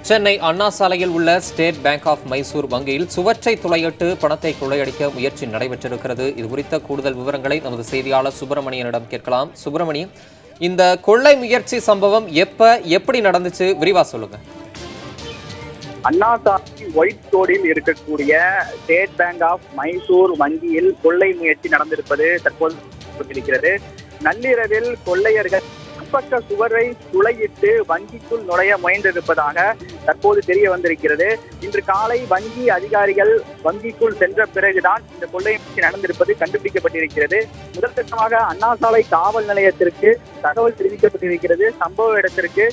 சென்னை அண்ணா சாலையில் உள்ள state bank of Mysore வங்கியில் சுவற்றை துளையிட்டு பணத்தை கொள்ளையடிக்க முயற்சி நடைபெற்றிருக்கிறது. இது குறித்த கூடுதல் விவரங்களை நமது செய்தியாளர் சுப்பிரமணியனிடம் கேட்கலாம். சுப்பிரமணியன், இந்த கொள்ளை முயற்சி சம்பவம் எப்படி நடந்துச்சு, விரிவா சொல்லுங்க. அண்ணா சாலை ஒயிட் ரோடில் இருக்கக்கூடிய ஸ்டேட் பேங்க் ஆஃப் மைசூர் வங்கியில் கொள்ளை முயற்சி நடந்திருப்பது தற்போது இருக்கிறது. நள்ளிரவில் கொள்ளையர்கள் பக்க சுவரை துளையிட்டு வங்கிக்குள் நுழைய முயன்றிருப்பதாக தற்போது தெரிய வந்திருக்கிறது. இன்று காலை வங்கி அதிகாரிகள் வங்கிக்குள் சென்ற பிறகுதான் இந்த கொள்ளை முயற்சி நடந்திருப்பது கண்டுபிடிக்கப்பட்டிருக்கிறது. முதற்கட்டமாக அண்ணா சாலை காவல் நிலையத்திற்கு தகவல் தெரிவிக்கப்பட்டிருக்கிறது. சம்பவ இடத்திற்கு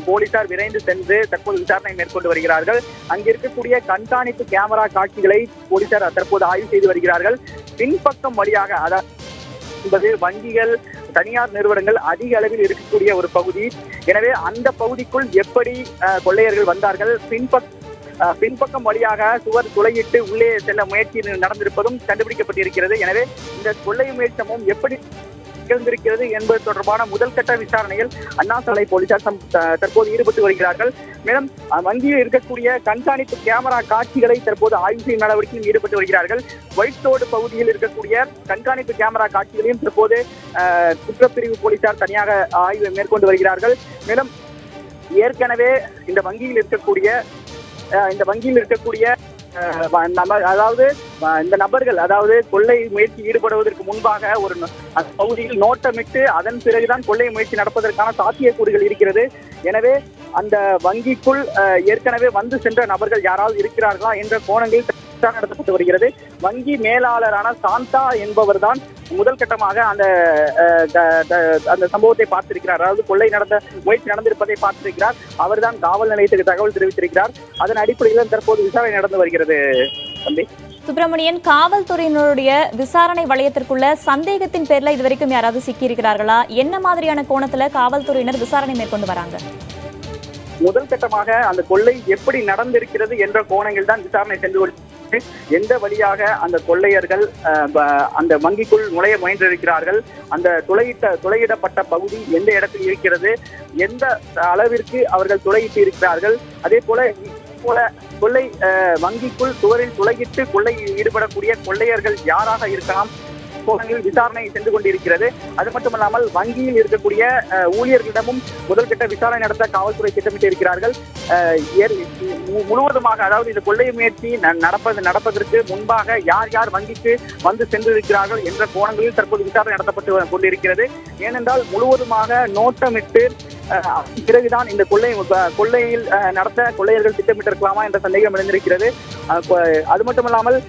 போலீசார் விரைந்து சென்று தற்போது விசாரணை மேற்கொண்டு வருகிறார்கள். அங்கிருக்கக்கூடிய கண்காணிப்பு கேமரா காட்சிகளை போலீசார் தற்போது ஆய்வு செய்து வருகிறார்கள். பின்பக்கம் வழியாக என்பது வங்கிகள், தனியார் நிறுவனங்கள் அதிக அளவில் இருக்கக்கூடிய ஒரு பகுதி. எனவே அந்த பகுதிக்குள் எப்படி கொள்ளையர்கள் வந்தார்கள், பின்பக்கம் வழியாக சுவர் துளையிட்டு உள்ளே செல்ல முயற்சி நடந்திருப்பதும் கண்டுபிடிக்கப்பட்டிருக்கிறது. எனவே இந்த கொள்ளை முயற்சமும் எப்படி நிகழ்ந்திருக்கிறது என்பது தொடர்பான முதல் கட்ட விசாரணையில் அண்ணா சாலை போலீசார் தற்போது ஈடுபட்டு வருகிறார்கள். மேலும் வங்கியில் இருக்கக்கூடிய கண்காணிப்பு கேமரா காட்சிகளை தற்போது ஆய்வு செய்யும் நடவடிக்கையில் ஈடுபட்டு வருகிறார்கள். ஒயிட் ரோடு பகுதியில் இருக்கக்கூடிய கண்காணிப்பு கேமரா காட்சிகளையும் தற்போது குற்றப்பிரிவு போலீசார் தனியாக ஆய்வு மேற்கொண்டு வருகிறார்கள். மேலும் ஏற்கனவே இந்த வங்கியில் இருக்கக்கூடிய அதாவது இந்த நபர்கள், அதாவது கொள்ளை முயற்சி ஈடுபடுவதற்கு முன்பாக ஒரு பகுதியில் நோட்டமிட்டு அதன் பிறகுதான் கொள்ளை முயற்சி நடப்பதற்கான சாத்தியக்கூறுகள் இருக்கிறது. எனவே அந்த வங்கிக்குள் ஏற்கனவே வந்து சென்ற நபர்கள் யாராவது இருக்கிறார்களா என்ற கோணங்களில் நடத்தப்பட்டு வருகிறது. வங்கி மேலாளரான சாந்தா என்பவர் தான் முதல் கட்டமாக அந்த சம்பவத்தை பார்த்திருக்கிறார். அதாவது கொள்ளை முயற்சி நடந்திருப்பதை பார்த்திருக்கிறார். அவர் தான் காவல் நிலையத்துக்கு தகவல் தெரிவித்திருக்கிறார். அதன் அடிப்படையில் தற்போது விசாரணை நடந்து வருகிறது. சுப்பிரமணியன், காவல்துறையினருடைய விசாரணை வளையத்திற்குள்ள சந்தேகத்தின் பேர்ல இதுவரைக்கும் யாராவது சிக்கியிருக்கிறார்களா? என்ன மாதிரியான கோணத்துல காவல்துறையினர் விசாரணை மேற்கொண்டு வராங்க? முதல் கட்டமாக அந்த கொள்ளை எப்படி நடந்திருக்கிறது என்ற கோணங்கள் தான் விசாரணை சென்று எந்த வழியாக அந்த கொள்ளையர்கள் அந்த வங்கிக்குள் நுழைய முயன்றிருக்கிறார்கள், அந்த துளையிடப்பட்ட பகுதி எந்த இடத்தில் இருக்கிறது, எந்த அளவிற்கு அவர்கள் துளையிட்டு இருக்கிறார்கள், அதே போல கொள்ளை வங்கிக்குள் சுவரில் துளையிட்டு கொள்ளை ஈடுபடக்கூடிய கொள்ளையர்கள் யாராக இருக்கலாம் கோணங்களில் விசாரணை சென்று கொண்டிருக்கிறது. அது மட்டுமல்லாமல் வங்கியில் இருக்கக்கூடிய ஊழியர்களிடமும் முதல்கட்ட விசாரணை நடத்த காவல்துறை திட்டமிட்டு இருக்கிறார்கள். முழுவதுமாக, அதாவது இந்த கொள்ளை முயற்சி நடப்பதற்கு முன்பாக யார் யார் வங்கிக்கு வந்து சென்றிருக்கிறார்கள் என்ற கோணங்களில் தற்போது விசாரணை நடத்தப்பட்டு கொண்டிருக்கிறது. ஏனென்றால் முழுவதுமாக நோட்டமிட்டு பிறகுதான் இந்த கொள்ளையில் நடத்த கொள்ளையர்கள் திட்டமிட்டிருக்கலாமா என்ற சந்தேகம் எழுந்திருக்கிறது. அது மட்டுமல்லாமல்